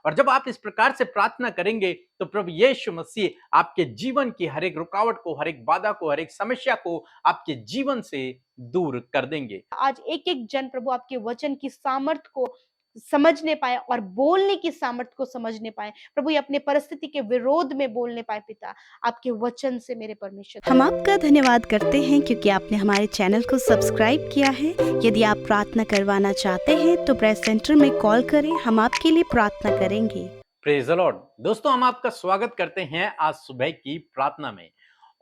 और जब आप इस प्रकार से प्रार्थना करेंगे तो प्रभु यीशु मसीह आपके जीवन की हर एक रुकावट को, हर एक बाधा को, हर एक समस्या को आपके जीवन से दूर कर देंगे। आज एक एक जन प्रभु आपके वचन की सामर्थ को समझने पाए और बोलने की सामर्थ को समझने पाए। प्रभु ये अपने परिस्थिति के विरोध में बोलने पाए। पिता आपके वचन से मेरे परमेश्वर, हम आपका धन्यवाद करते हैं क्योंकि आपने हमारे चैनल को सब्सक्राइब किया है। यदि आप प्रार्थना करवाना चाहते हैं तो प्रेस सेंटर में कॉल करें, हम आपके लिए प्रार्थना करेंगे। Praise the Lord. दोस्तों, हम आपका स्वागत करते हैं आज सुबह की प्रार्थना में।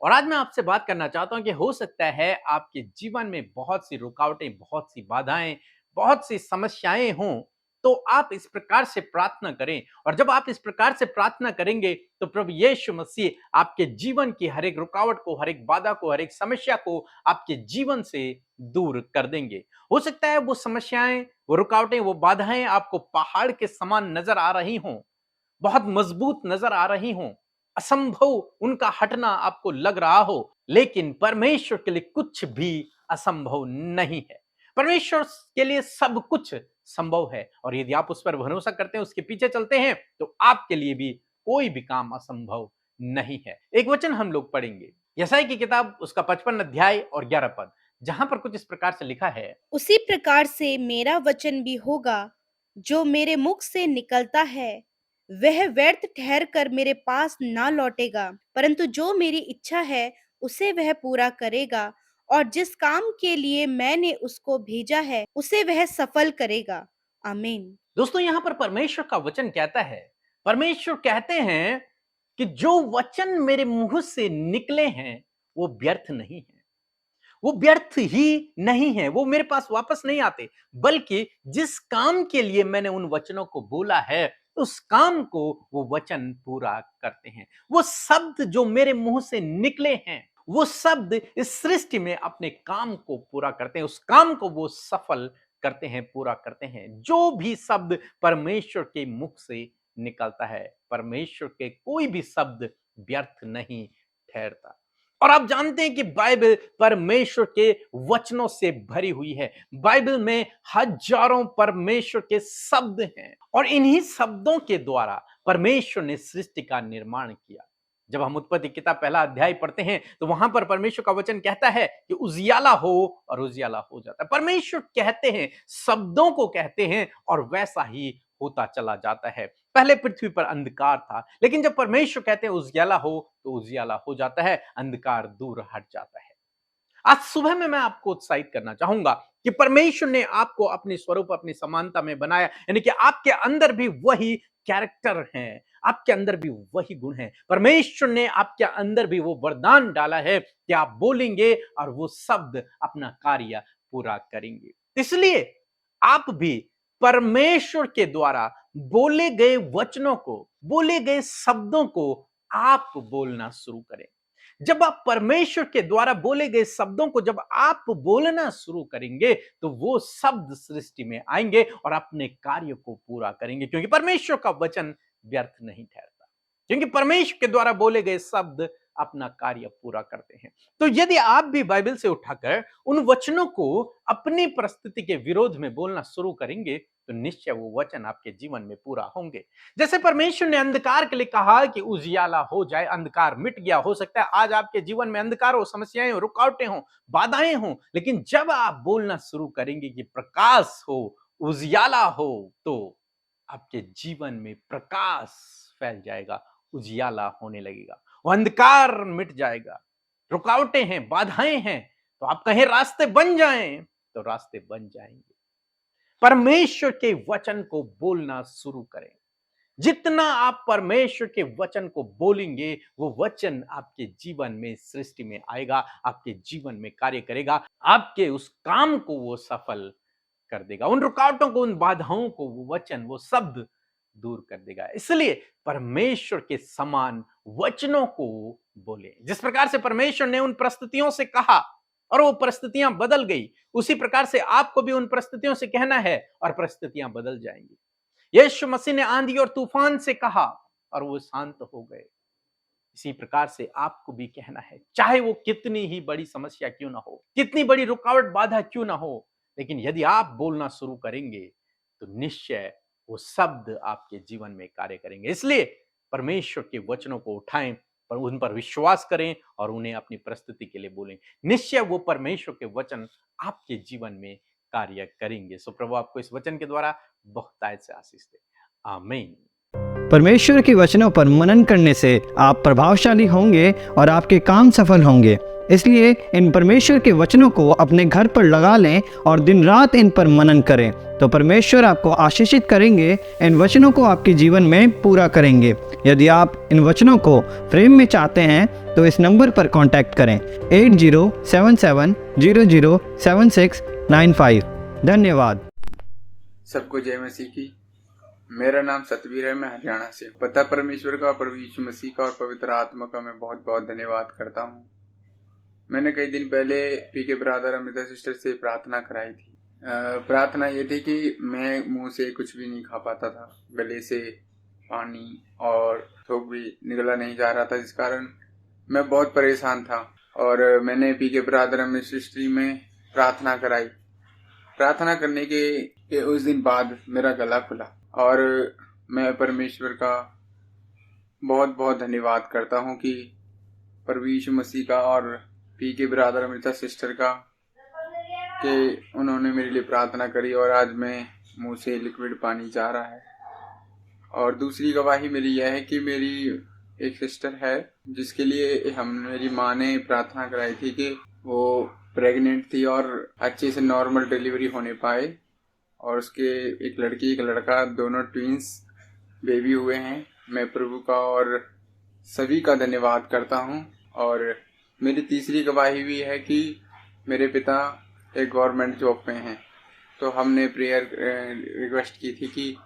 और आज मैं आपसे बात करना चाहता हूं कि हो सकता है आपके जीवन में बहुत सी रुकावटें, बहुत सी बाधाएं, बहुत सी समस्याएं हों, तो आप इस प्रकार से प्रार्थना करें। और जब आप इस प्रकार से प्रार्थना करेंगे तो प्रभु यीशु मसीह आपके जीवन की हर एक रुकावट को, हर एक बाधा को, हर एक समस्या को आपके जीवन से दूर कर देंगे। हो सकता है वो समस्याएं, वो रुकावटें, वो बाधाएं आपको पहाड़ के समान नजर आ रही हों, बहुत मजबूत नजर आ रही हों, असंभव उनका हटना आपको लग रहा हो, लेकिन परमेश्वर के लिए कुछ भी असंभव नहीं है। परमेश्वर के लिए सब कुछ संभव है और यदि आप उस पर भरोसा करते हैं, उसके पीछे चलते हैं, तो आपके लिए भी कोई भी काम असंभव नहीं है। एक वचन हम लोग पढ़ेंगे, यशायाह की किताब उसका 55 अध्याय और 11 पद, जहां पर कुछ इस प्रकार से लिखा है। उसी प्रकार से मेरा वचन भी होगा जो मेरे मुख से निकलता है, वह व्यर्थ ठहर कर मेरे पास ना लौटेगा, परंतु जो मेरी इच्छा है उसे वह पूरा करेगा, और जिस काम के लिए मैंने उसको भेजा है उसे वह सफल करेगा। आमीन। दोस्तों, यहां पर परमेश्वर का वचन कहता है, परमेश्वर कहते हैं कि जो वचन मेरे मुंह से निकले हैं वो व्यर्थ नहीं है, वो व्यर्थ ही नहीं है, वो मेरे पास वापस नहीं आते, बल्कि जिस काम के लिए मैंने उन वचनों को बोला है उस काम को वो वचन पूरा करते हैं। वो शब्द जो मेरे मुंह से निकले हैं, वो शब्द इस सृष्टि में अपने काम को पूरा करते हैं, उस काम को वो सफल करते हैं, पूरा करते हैं। जो भी शब्द परमेश्वर के मुख से निकलता है, परमेश्वर के कोई भी शब्द व्यर्थ नहीं ठहरता। और आप जानते हैं कि बाइबल परमेश्वर के वचनों से भरी हुई है। बाइबल में हजारों परमेश्वर के शब्द हैं और इन्हीं शब्दों के द्वारा परमेश्वर ने सृष्टि का निर्माण किया। जब हम उत्पत्ति किताब पहला अध्याय पढ़ते हैं तो वहां पर परमेश्वर का वचन कहता है कि उजियाला हो और उजियाला हो जाता है। परमेश्वर कहते हैं, शब्दों को कहते हैं और वैसा ही होता चला जाता है। पहले पृथ्वी पर अंधकार था, लेकिन जब परमेश्वर कहते हैं उजियाला हो तो उजियाला हो जाता है, अंधकार दूर हट जाता है। आज सुबह में मैं आपको उत्साहित करना चाहूंगा कि परमेश्वर ने आपको अपने स्वरूप, अपनी समानता में बनाया, यानी कि आपके अंदर भी वही कैरेक्टर है, आपके अंदर भी वही गुण है। परमेश्वर ने आपके अंदर भी वो वरदान डाला है कि आप बोलेंगे और वो शब्द अपना कार्य पूरा करेंगे। इसलिए आप भी परमेश्वर के द्वारा बोले गए वचनों को, बोले गए शब्दों को आप बोलना शुरू करें। जब आप परमेश्वर के द्वारा बोले गए शब्दों को जब आप बोलना शुरू करेंगे तो वो शब्द सृष्टि में आएंगे और अपने कार्य को पूरा करेंगे, क्योंकि परमेश्वर का वचन व्यर्थ नहीं ठहरता, क्योंकि परमेश्वर के द्वारा बोले गए शब्द अपना कार्य पूरा करते हैं। तो यदि आप भी बाइबल से उठाकर उन वचनों को अपनी परिस्थिति के विरोध में बोलना शुरू करेंगे तो निश्चय वो वचन आपके जीवन में पूरा होंगे। जैसे परमेश्वर ने अंधकार के लिए कहा कि उजियाला हो जाए, अंधकार मिट गया। हो सकता है आज आपके जीवन में अंधकार हो, समस्याएं हो, रुकावटें हो, बाधाएं हो, लेकिन जब आप बोलना शुरू करेंगे कि प्रकाश हो, उजियाला हो, तो आपके जीवन में प्रकाश फैल जाएगा, उजियाला होने लगेगा, वो अंधकार मिट जाएगा। रुकावटें हैं, बाधाएं हैं, तो आप कहें रास्ते बन जाएं तो रास्ते बन जाएंगे। परमेश्वर के वचन को बोलना शुरू करें। जितना आप परमेश्वर के वचन को बोलेंगे वो वचन आपके जीवन में सृष्टि में आएगा, आपके जीवन में कार्य करेगा, आपके उस काम को वो सफल कर देगा, उन रुकावटों को, उन बाधाओं को वो वचन, वो शब्द दूर कर देगा। इसलिए परमेश्वर के समान वचनों को बोले। जिस प्रकार से परमेश्वर ने उन परिस्थितियों से कहा और वो परिस्थितियां बदल गई, उसी प्रकार से आपको भी उन परिस्थितियों से कहना है और परिस्थितियां बदल जाएंगी। यीशु मसीह ने आंधी और तूफान से कहा और वो शांत हो गए। इसी प्रकार से आपको भी कहना है, चाहे वो कितनी ही बड़ी समस्या क्यों ना हो, कितनी बड़ी रुकावट बाधा क्यों ना हो, लेकिन यदि आप बोलना शुरू करेंगे तो निश्चय वो शब्द आपके जीवन में कार्य करेंगे। इसलिए परमेश्वर के वचनों को उठाएं, पर उन पर विश्वास करें और उन्हें अपनी प्रस्तुति के लिए बोलें। निश्चय वो परमेश्वर के वचन आपके जीवन में कार्य करेंगे। सो प्रभु आपको इस वचन के द्वारा बहुतायत से आशीष दे। आमीन। परमेश्वर के वचनों पर मनन करने से आप प्रभावशाली होंगे और आपके काम सफल होंगे। इसलिए इन परमेश्वर के वचनों को अपने घर पर लगा लें और दिन रात इन पर मनन करें, तो परमेश्वर आपको आशीषित करेंगे, इन वचनों को आपके जीवन में पूरा करेंगे। यदि आप इन वचनों को फ्रेम में चाहते हैं तो इस नंबर पर कांटेक्ट करें 8077007695। धन्यवाद। सबको जय मसीह की। मेरा नाम सतवीर है, मैं हरियाणा से। पता परमेश्वर का, प्रभु यीशु मसीह का और पवित्र आत्मा का मैं बहुत बहुत धन्यवाद करता हूँ। मैंने कई दिन पहले पीके ब्रदर अमृता सिस्टर से प्रार्थना कराई थी। प्रार्थना ये थी कि मैं मुंह से कुछ भी नहीं खा पाता था, गले से पानी और थूक भी निकला नहीं जा रहा था, जिस कारण मैं बहुत परेशान था। और मैंने पीके ब्रदर अमृता सिस्टर में प्रार्थना कराई। प्रार्थना करने के उस दिन बाद मेरा गला खुला और मैं परमेश्वर का बहुत बहुत धन्यवाद करता हूँ कि प्रभु यीशु मसीह का और पीके ब्रदर अमृता सिस्टर का कि उन्होंने मेरे लिए प्रार्थना करी और आज मैं मुंह से लिक्विड पानी जा रहा है। और दूसरी गवाही मेरी यह है कि मेरी एक सिस्टर है जिसके लिए मेरी माँ ने प्रार्थना कराई थी कि वो प्रेग्नेंट थी और अच्छे से नॉर्मल डिलीवरी होने पाए, और उसके एक लड़की एक लड़का, दोनों ट्विंस बेबी हुए हैं। मैं प्रभु का और सभी का धन्यवाद करता हूँ। और मेरी तीसरी गवाही भी है कि मेरे पिता एक गवर्नमेंट जॉब में हैं, तो हमने प्रेयर रिक्वेस्ट की थी कि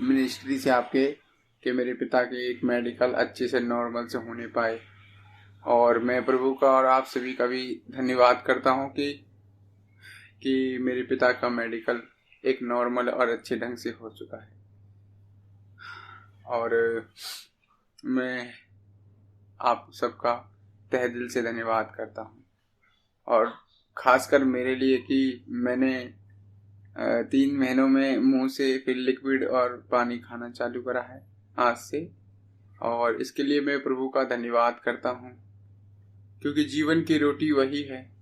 मिनिस्ट्री से आपके कि मेरे पिता के एक मेडिकल अच्छे से नॉर्मल से होने पाए। और मैं प्रभु का और आप सभी का भी धन्यवाद करता हूँ कि मेरे पिता का मेडिकल एक नॉर्मल और अच्छे ढंग से हो चुका है। और मैं आप सबका तहे दिल से धन्यवाद करता हूँ, और ख़ासकर मेरे लिए कि मैंने 3 महीनों में मुंह से फिर लिक्विड और पानी खाना चालू करा है आज से। और इसके लिए मैं प्रभु का धन्यवाद करता हूँ, क्योंकि जीवन की रोटी वही है।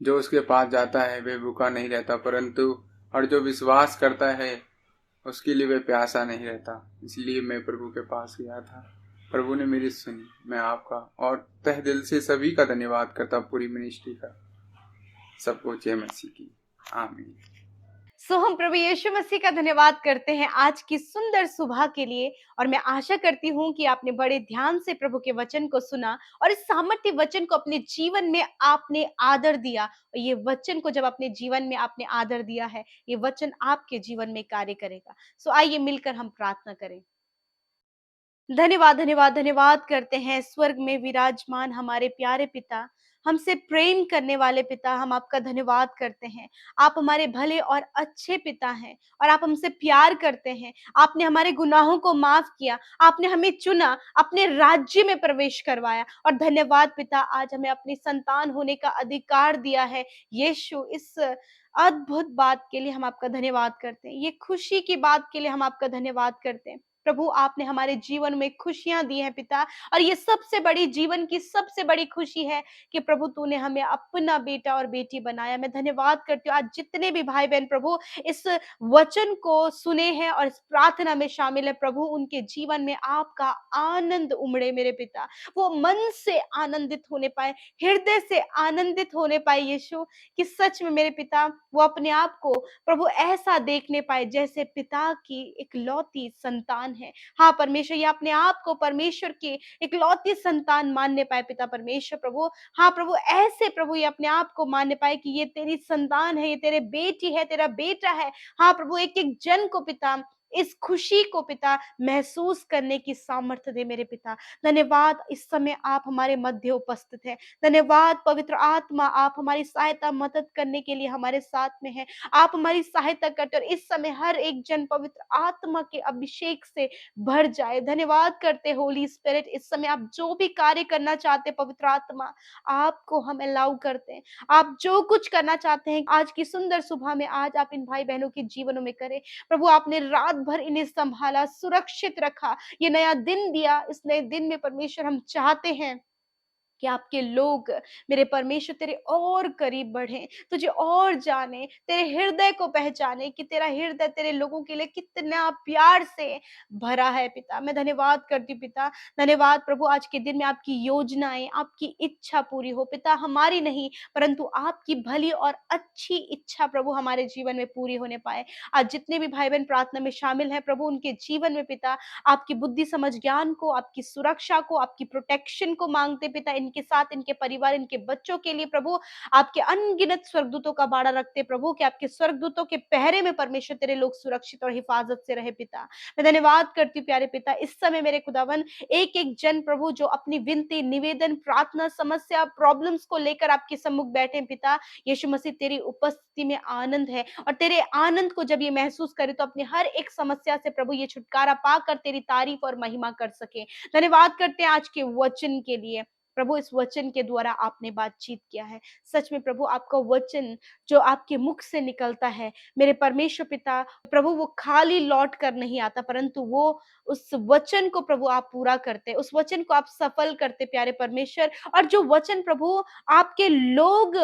जो उसके पास जाता है वह भूखा नहीं रहता, परंतु और जो विश्वास करता है उसके लिए वह प्यासा नहीं रहता। इसलिए मैं प्रभु के पास गया था, प्रभु ने मेरी सुनी। मैं आपका और तहे दिल से सभी का धन्यवाद करता, पूरी मिनिस्ट्री का। सबको जय मसीह की। आमीन। सो हम प्रभु यीशु मसीह का धन्यवाद करते हैं आज की सुंदर सुबह के लिए। और मैं आशा करती हूँ कि आपने बड़े ध्यान से प्रभु के वचन को सुना और इस सामर्थ्य वचन को अपने जीवन में आपने आदर दिया। और ये वचन को जब अपने जीवन में आपने आदर दिया है, ये वचन आपके जीवन में कार्य करेगा। सो आइए मिलकर हम प्रार्थना करें। धन्यवाद धन्यवाद धन्यवाद करते हैं स्वर्ग में विराजमान हमारे प्यारे पिता, हमसे प्रेम करने वाले पिता। हम आपका धन्यवाद करते हैं। आप हमारे भले और अच्छे पिता हैं और आप हमसे प्यार करते हैं। आपने हमारे गुनाहों को माफ किया, आपने हमें चुना, अपने राज्य में प्रवेश करवाया। और धन्यवाद पिता, आज हमें अपनी संतान होने का अधिकार दिया है। यीशु, इस अद्भुत बात के लिए हम आपका धन्यवाद करते हैं। ये खुशी की बात के लिए हम आपका धन्यवाद करते हैं। प्रभु, आपने हमारे जीवन में खुशियां दी हैं पिता, और ये सबसे बड़ी, जीवन की सबसे बड़ी खुशी है कि प्रभु तूने हमें अपना बेटा और बेटी बनाया। मैं धन्यवाद करती हूँ आज जितने भी भाई बहन प्रभु इस वचन को सुने हैं और इस प्रार्थना में शामिल है, प्रभु उनके जीवन में आपका आनंद उमड़े मेरे पिता। वो मन से आनंदित होने पाए, हृदय से आनंदित होने पाए यीशु, कि सच में मेरे पिता वो अपने आप को प्रभु ऐसा देखने पाए जैसे पिता की इकलौती संतान है। हाँ परमेश्वर, ये अपने आप को परमेश्वर की इकलौती संतान मानने पाए पिता परमेश्वर प्रभु। हाँ प्रभु, ऐसे प्रभु ये अपने आप को मानने पाए कि ये तेरी संतान है, ये तेरे बेटी है, तेरा बेटा है। हाँ प्रभु, एक एक जन को पिता इस खुशी को पिता महसूस करने की सामर्थ्य दे मेरे पिता। धन्यवाद, इस समय आप हमारे मध्य उपस्थित हैं। धन्यवाद पवित्र आत्मा, आप हमारी सहायता मदद करने के लिए हमारे साथ में हैं। आप हमारी सहायता करते और इस समय हर एक जन पवित्र आत्मा के अभिषेक से भर जाए। धन्यवाद करते होली स्पिरिट, इस समय आप जो भी कार्य करना चाहते पवित्र आत्मा, आपको हम अलाउ करते हैं। आप जो कुछ करना चाहते हैं आज की सुंदर सुबह में, आज आप इन भाई बहनों के जीवनों में करें। प्रभु आपने रात भर इन्हें संभाला, सुरक्षित रखा, ये नया दिन दिया। इस नए दिन में परमेश्वर हम चाहते हैं कि आपके लोग मेरे परमेश्वर तेरे और करीब बढ़ें, तुझे और जाने, तेरे हृदय को पहचाने कि तेरा हृदय तेरे लोगों के लिए कितना प्यार से भरा है पिता। मैं धन्यवाद करती हूँ पिता। धन्यवाद प्रभु, आज के दिन में आपकी योजनाएं, आपकी इच्छा पूरी हो पिता, हमारी नहीं परंतु आपकी भली और अच्छी इच्छा प्रभु हमारे जीवन में पूरी होने पाए। आज जितने भी भाई बहन प्रार्थना में शामिल हैं प्रभु, उनके जीवन में पिता आपकी बुद्धि समझ ज्ञान को, आपकी सुरक्षा को, आपकी प्रोटेक्शन को मांगते पिता। इनके साथ, इनके परिवार, इनके बच्चों के लिए प्रभु आपके अनगिनत स्वर्गदूतों का बाड़ा रखते प्रभु, कि आपके स्वर्गदूतों के पहरे में परमेश्वर तेरे लोग सुरक्षित और हिफाजत से रहे पिता। मैं धन्यवाद करती हूँ प्यारे पिता। इस समय मेरे खुदावन एक एक जन प्रभु जो अपनी विनती, निवेदन, प्रार्थना, समस्या, प्रॉब्लम्स को लेकर आपके सम्मुख बैठे पिता, यीशु मसीह तेरी उपस्थिति में आनंद है और तेरे आनंद को जब ये महसूस करे तो अपनी हर एक समस्या से प्रभु ये छुटकारा पाकर तेरी तारीफ और महिमा कर सके। धन्यवाद करते हैं आज के वचन के लिए प्रभु, इस वचन के द्वारा आपने बातचीत किया है। सच में प्रभु आपका वचन जो आपके मुख से निकलता है मेरे परमेश्वर पिता प्रभु, वो खाली लौट कर नहीं आता, परंतु वो उस वचन को प्रभु आप पूरा करते, उस वचन को आप सफल करते प्यारे परमेश्वर। और जो वचन प्रभु आपके लोग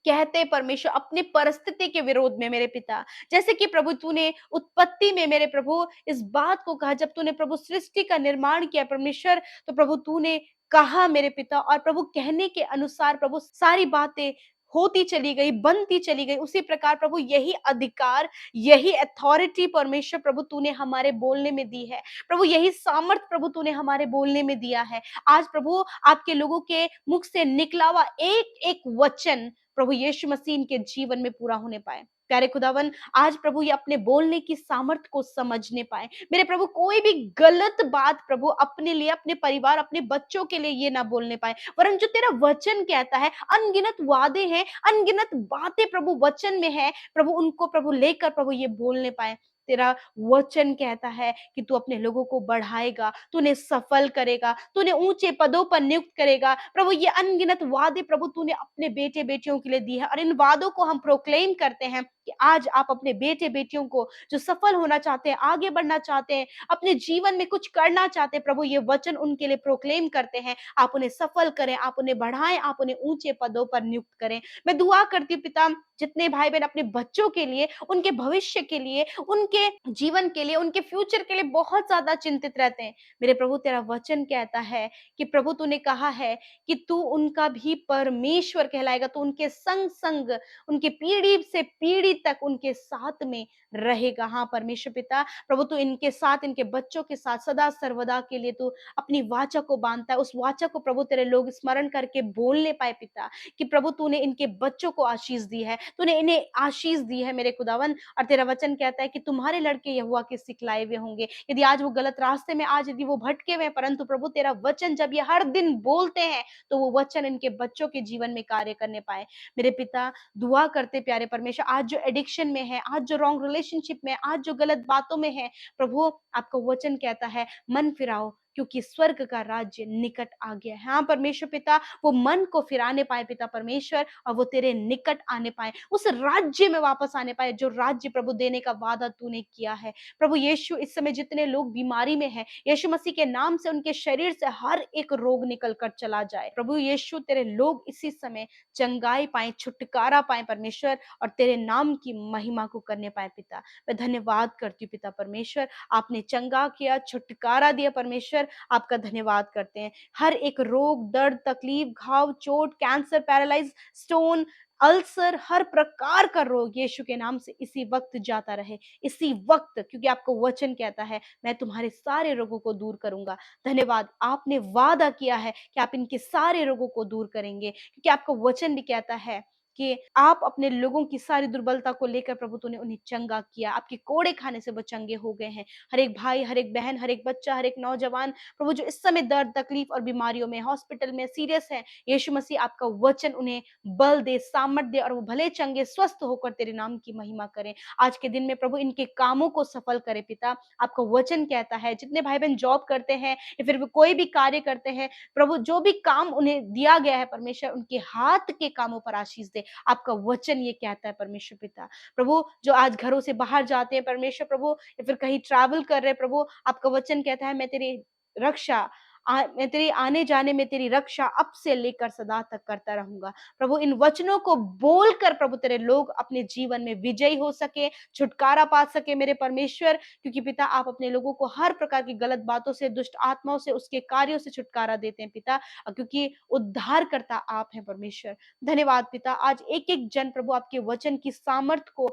कहते परमेश्वर अपनी परिस्थिति के विरोध में मेरे पिता, जैसे कि प्रभु तूने उत्पत्ति में मेरे प्रभु इस बात को कहा, जब तूने प्रभु सृष्टि का निर्माण किया परमेश्वर, तो प्रभु तूने कहा मेरे पिता, और प्रभु कहने के अनुसार प्रभु सारी बातें होती चली गई, बनती चली गई। उसी प्रकार प्रभु यही अधिकार, यही अथॉरिटी परमेश्वर प्रभु तूने हमारे बोलने में दी है प्रभु, यही सामर्थ प्रभु तूने हमारे बोलने में दिया है। आज प्रभु आपके लोगों के मुख से निकला हुआ एक एक वचन प्रभु यीशु मसीह इनके जीवन में पूरा होने पाए। प्यारे खुदावन, आज प्रभु ये अपने बोलने की सामर्थ को समझने पाए मेरे प्रभु, कोई भी गलत बात प्रभु अपने लिए, अपने परिवार, अपने बच्चों के लिए ये ना बोलने पाए, वरन जो तेरा वचन कहता है, अनगिनत वादे हैं, अनगिनत बातें प्रभु वचन में है प्रभु, उनको प्रभु लेकर प्रभु ये बोलने पाए। तेरा वचन कहता है कि तू अपने लोगों को बढ़ाएगा, तूने सफल करेगा, तूने ऊंचे पदों पर नियुक्त करेगा प्रभु। ये अनगिनत वादे प्रभु तूने अपने बेटे बेटियों के लिए दी है, और इन वादों को हम प्रोक्लेम करते हैं कि आज आप अपने बेटे बेटियों को जो सफल होना चाहते हैं, आगे बढ़ना चाहते हैं, अपने जीवन में कुछ करना चाहते हैं प्रभु, ये वचन उनके लिए प्रोक्लेम करते हैं। आप उन्हें सफल करें, आप उन्हें बढ़ाएं, आप उन्हें ऊंचे पदों पर नियुक्त करें। मैं दुआ करती हूँ पिता, जितने भाई बहन अपने बच्चों के लिए, उनके भविष्य के लिए, उनके जीवन के लिए, उनके फ्यूचर के लिए बहुत ज्यादा चिंतित रहते हैं मेरे प्रभु, तेरा वचन कहता है कि प्रभु तूने कहा है कि तू उनका भी परमेश्वर कहलाएगा, तो उनके संग संग, उनके पीढ़ी से पीढ़ी तक उनके साथ में रहेगा। हाँ परमेश्वर पिता प्रभु, तू इनके साथ, इनके बच्चों के साथ सदा सर्वदा के लिए तू अपनी वाचा को बांधता है। उस वाचा को प्रभु तेरे लोग स्मरण करके बोलने पाए पिता, कि प्रभु तूने इनके बच्चों को आशीष दी है, तूने इन्हें आशीष दी है मेरे खुदावन। और तेरा वचन कहता है कि तुम्हारे लड़के यहोवा के सिखलाए हुए होंगे। यदि आज वो गलत रास्ते में, आज यदि वो भटके हुए, परंतु प्रभु तेरा वचन जब ये हर दिन बोलते हैं तो वो वचन इनके बच्चों के जीवन में कार्य करने पाए मेरे पिता। दुआ करते प्यारे परमेश्वर, आज जो एडिक्शन में है, आज जो रॉन्ग रिलेशनशिप में, आज जो गलत बातों में है प्रभु, आपका वचन कहता है मन फिराओ क्योंकि स्वर्ग का राज्य निकट आ गया है। हाँ परमेश्वर पिता, वो मन को फिराने पाए पिता परमेश्वर, और वो तेरे निकट आने पाए, उस राज्य में वापस आने पाए जो राज्य प्रभु देने का वादा तूने किया है प्रभु यीशु। इस समय जितने लोग बीमारी में हैं, यीशु मसीह के नाम से उनके शरीर से हर एक रोग निकल कर चला जाए प्रभु यीशु। तेरे लोग इसी समय चंगाई पाए, छुटकारा पाए परमेश्वर, और तेरे नाम की महिमा को करने पाए पिता। मैं धन्यवाद करती हूँ पिता परमेश्वर, आपने चंगा किया, छुटकारा दिया परमेश्वर, आपका धन्यवाद करते हैं। हर एक रोग, दर्द, तकलीफ, घाव, चोट, कैंसर, पैरालाइज, स्टोन, अल्सर, हर प्रकार का रोग यीशु के नाम से इसी वक्त जाता रहे, इसी वक्त, क्योंकि आपको वचन कहता है मैं तुम्हारे सारे रोगों को दूर करूंगा। धन्यवाद, आपने वादा किया है कि आप इनके सारे रोगों को दूर करेंगे, क्योंकि आपका वचन भी कहता है कि आप अपने लोगों की सारी दुर्बलता को लेकर प्रभु तूने उन्हें चंगा किया, आपके कोड़े खाने से वो चंगे हो गए हैं। हर एक भाई, हर एक बहन, हर एक बच्चा, हर एक नौजवान प्रभु जो इस समय दर्द, तकलीफ और बीमारियों में, हॉस्पिटल में सीरियस है, यीशु मसीह आपका वचन उन्हें बल दे, सामर्थ दे और वो भले चंगे स्वस्थ होकर तेरे नाम की महिमा करें। आज के दिन में प्रभु इनके कामों को सफल करे पिता। आपका वचन कहता है जितने भाई बहन जॉब करते हैं या फिर वो कोई भी कार्य करते हैं, प्रभु जो भी काम उन्हें दिया गया है परमेश्वर, उनके हाथ के कामों पर आशीष दे। आपका वचन ये कहता है परमेश्वर पिता। प्रभु जो आज घरों से बाहर जाते हैं परमेश्वर प्रभु, या फिर कहीं ट्रैवल कर रहे हैं प्रभु, आपका वचन कहता है मैं तेरी रक्षा मैं तेरी आने जाने में तेरी रक्षा अब से लेकर सदा तक करता रहूंगा। प्रभु इन वचनों को बोलकर प्रभु तेरे लोग अपने जीवन में विजयी हो सके, छुटकारा पा सके मेरे परमेश्वर, क्योंकि पिता आप अपने लोगों को हर प्रकार की गलत बातों से, दुष्ट आत्माओं से, उसके कार्यों से छुटकारा देते हैं पिता, क्योंकि उद्धार करता आप हैं परमेश्वर। धन्यवाद पिता। आज एक एक जन प्रभु आपके वचन की सामर्थ को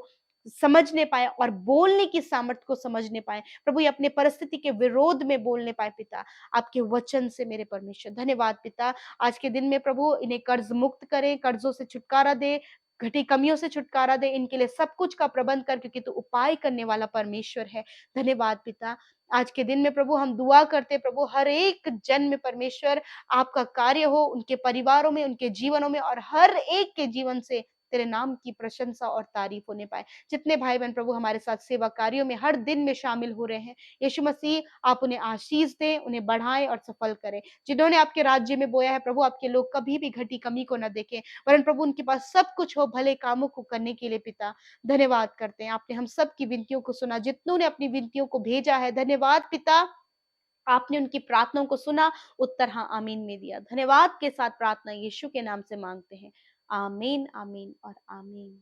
समझने पाए और बोलने की सामर्थ को समझने पाए प्रभु, ये अपने परिस्थिति के विरोध में बोलने पाए पिता, आपके वचन से मेरे परमेश्वर। धन्यवाद पिता। आज के दिन में प्रभु इन्हें कर्ज मुक्त करें, कर्जों से छुटकारा दे, घटी कमियों से छुटकारा दे, इनके लिए सब कुछ का प्रबंध कर, क्योंकि तू उपाय करने वाला परमेश्वर है। धन्यवाद पिता। आज के दिन में प्रभु हम दुआ करते प्रभु हर एक जन में परमेश्वर आपका कार्य हो, उनके परिवारों में, उनके जीवनों में, और हर एक के जीवन से तेरे नाम की प्रशंसा और तारीफ होने पाए। जितने भाई बहन प्रभु हमारे साथ सेवा कार्यों में हर दिन में शामिल हो रहे हैं, यीशु मसीह आप उन्हें आशीष दें, उन्हें बढ़ाएं और सफल करें। जिन्होंने आपके राज्य में बोया है प्रभु, आपके लोग कभी भी घटी कमी को न देखें, वरन प्रभु उनके पास सब कुछ हो भले कामों को करने के लिए पिता। धन्यवाद करते हैं, आपने हम सब की विनतियों को सुना, जितनों ने अपनी विनतियों को भेजा है, धन्यवाद पिता। आपने उनकी प्रार्थनाओं को सुना, उत्तर हाँ आमीन में दिया। धन्यवाद के साथ प्रार्थना यीशु के नाम से मांगते हैं, आमीन, आमीन और आमीन।